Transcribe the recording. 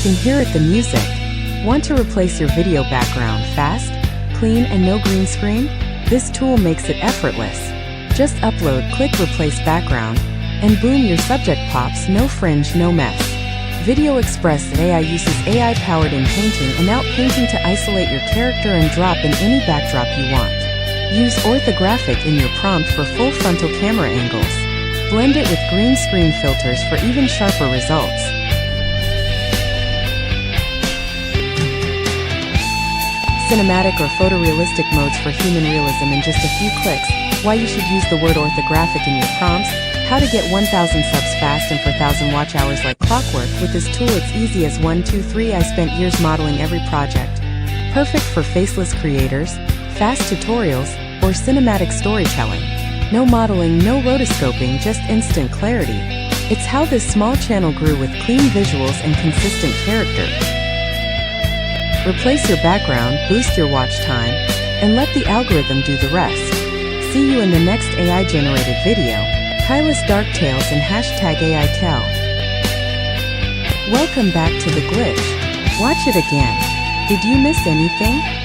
can hear it, the music. Want to replace your video background fast, clean, and no green screen? This tool makes it effortless. Just upload, click replace background, and boom, your subject pops, no fringe, no mess. Video Express AI uses AI-powered in-painting and out-painting to isolate your character and drop in any backdrop you want. Use orthographic in your prompt for full frontal camera angles. Blend it with green screen filters for even sharper results. Cinematic or photorealistic modes for human realism in just a few clicks. Why you should use the word orthographic in your prompts. How to get 1,000 subs fast and 4,000 watch hours like clockwork. With this tool it's easy as 1, 2, 3. I spent years modeling every project. Perfect for faceless creators, fast tutorials, or cinematic storytelling. No modeling, no rotoscoping, just instant clarity. It's how this small channel grew, with clean visuals and consistent character. Replace your background, boost your watch time, and let the algorithm do the rest. See you in the next AI-generated video. Kaila's Dark Tales and #aikel. Welcome back to The Glitch. Watch it again. Did you miss anything?